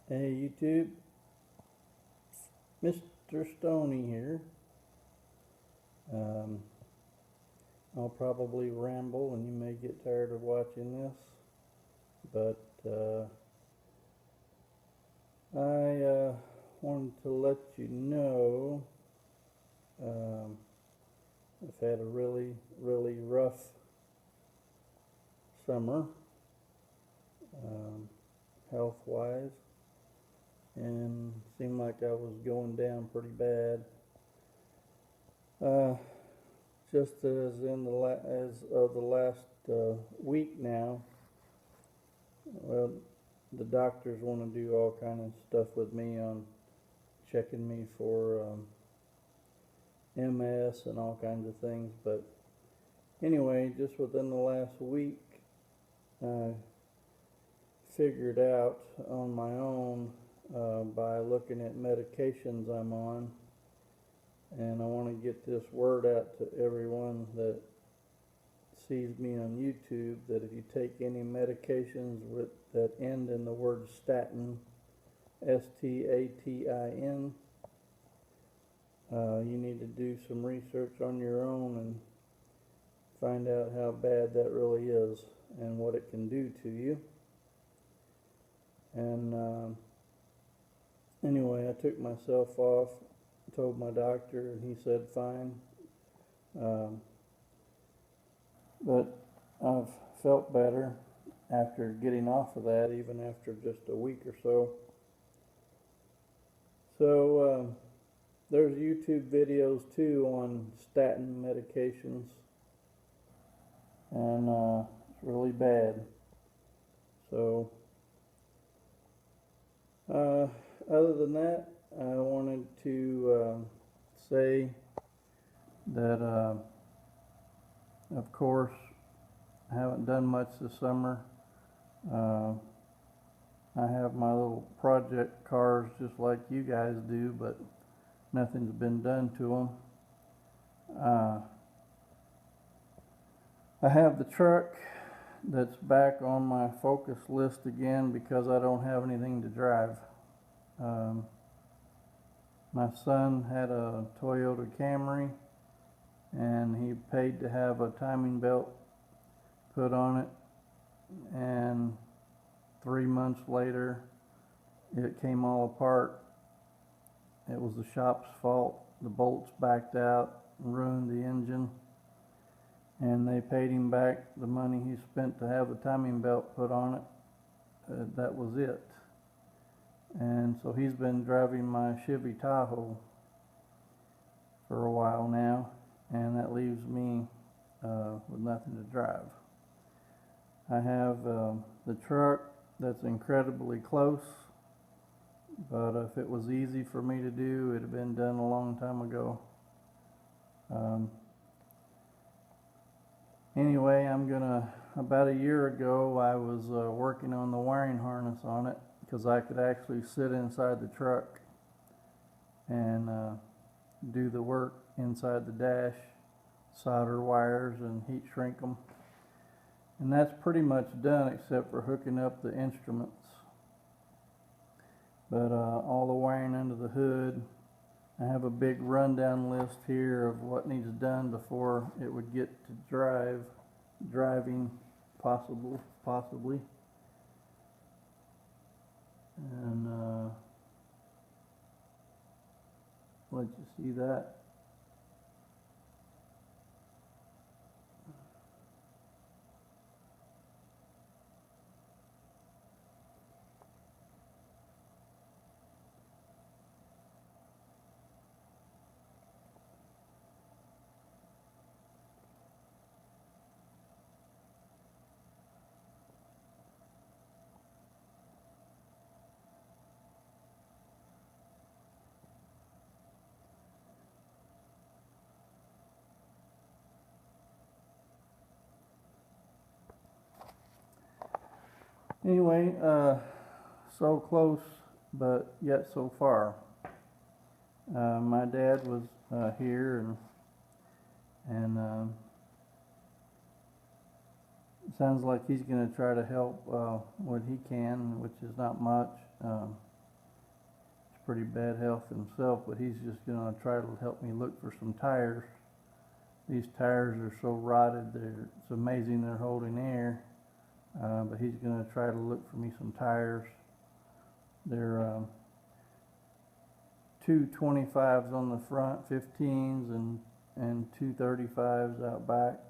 Hey YouTube, Mr. Stoney here. Um, I'll probably ramble and you may get tired of watching this, but I wanted to let you know I've had a really rough summer, health-wise, and seemed like I was going down pretty bad. Just as in as of the last week now, well, the doctors want to do all kind of stuff with me on checking me for MS and all kinds of things. But anyway, just within the last week, I figured out on my own by looking at medications I'm on. And I want to get this word out to everyone that sees me on YouTube that if you take any medications that end in the word statin, S-T-A-T-I-N, you need to do some research on your own and find out how bad that really is and what it can do to you. And anyway, I took myself off, told my doctor, and he said fine. But I've felt better after getting off of that, even after just a week or so. So there's YouTube videos too on statin medications, and it's really bad. So other than that, I wanted to say that of course I haven't done much this summer. I have my little project cars just like you guys do, but nothing's been done to them. I have the truck that's back on my focus list again because I don't have anything to drive. My son had a Toyota Camry and he paid to have a timing belt put on it, and 3 months later it came all apart. It was the shop's fault. The bolts backed out and ruined the engine, and they paid him back the money he spent to have the timing belt put on it. That was it. And so he's been driving my Chevy Tahoe for a while now, and that leaves me with nothing to drive. I have the truck that's incredibly close, but if it was easy for me to do, it had been done a long time ago. Anyway, about a year ago I was working on the wiring harness on it because I could actually sit inside the truck and do the work inside the dash, solder wires and heat shrink them. And that's pretty much done except for hooking up the instruments. But all the wiring under the hood, I have a big rundown list here of what needs done before it would get to driving possibly. And let you see that. Anyway, so close, but yet so far. My dad was here, and it sounds like he's going to try to help what he can, which is not much. pretty bad health himself, but he's just going to try to help me look for some tires. These tires are so rotted, it's amazing they're holding air. But he's going to try to look for me some tires. They're two 25s on the front, 15s, and two 35s out back.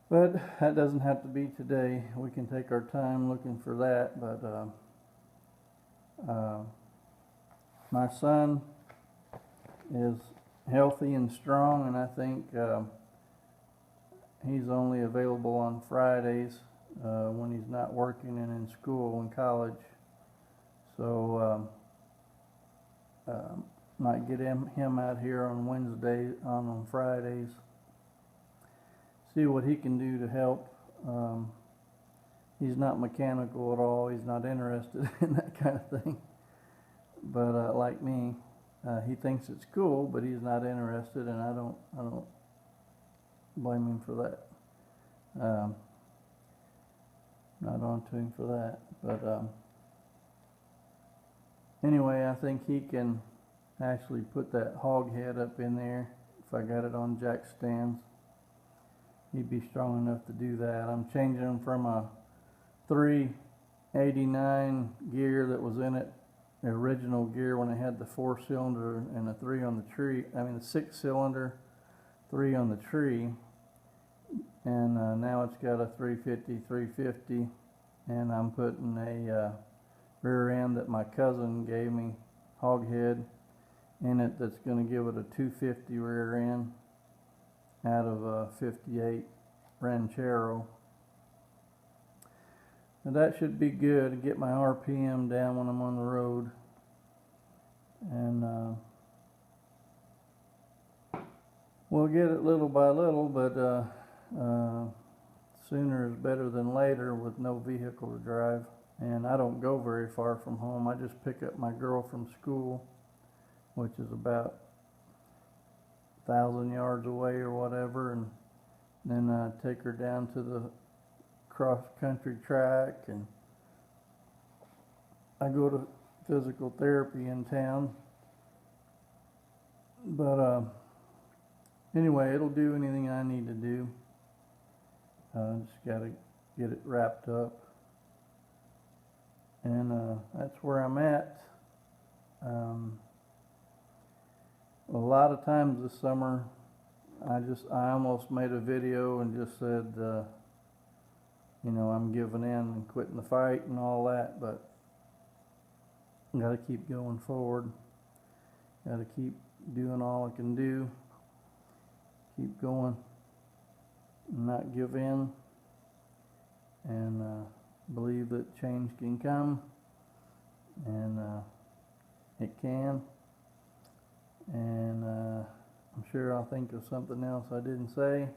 But that doesn't have to be today. We can take our time looking for that. But my son is healthy and strong, and I think he's only available on Fridays when he's not working and in school and college. So might get him out here on Wednesday, on Fridays. See what he can do to help. He's not mechanical at all. He's not interested in that kind of thing. But like me, he thinks it's cool, but he's not interested, and I don't blame him for that. Not on to him for that. But anyway, I think he can actually put that hog head up in there if I got it on jack stands. He'd be strong enough to do that. I'm changing him from a 389 gear that was in it, the original gear when it had the 4-cylinder and the 3 on the tree. I mean the 6-cylinder, 3 on the tree, and now it's got a 350, and I'm putting a rear end that my cousin gave me, hog head, in it that's going to give it a 250 rear end out of a 58 Ranchero. And that should be good to get my RPM down when I'm on the road. And we'll get it little by little, but sooner is better than later with no vehicle to drive. And I don't go very far from home. I just pick up my girl from school, which is about 1,000 yards away or whatever, and then take her down to the cross-country track, and I go to physical therapy in town. But anyway, it'll do anything I need to do. Just got to get it wrapped up, and that's where I'm at. A lot of times this summer, I almost made a video and just said, you know, I'm giving in and quitting the fight and all that, but I got to keep going forward. Got to keep doing all I can do. Keep going, and not give in, and believe that change can come, and it can. And I'm sure I'll think of something else I didn't say.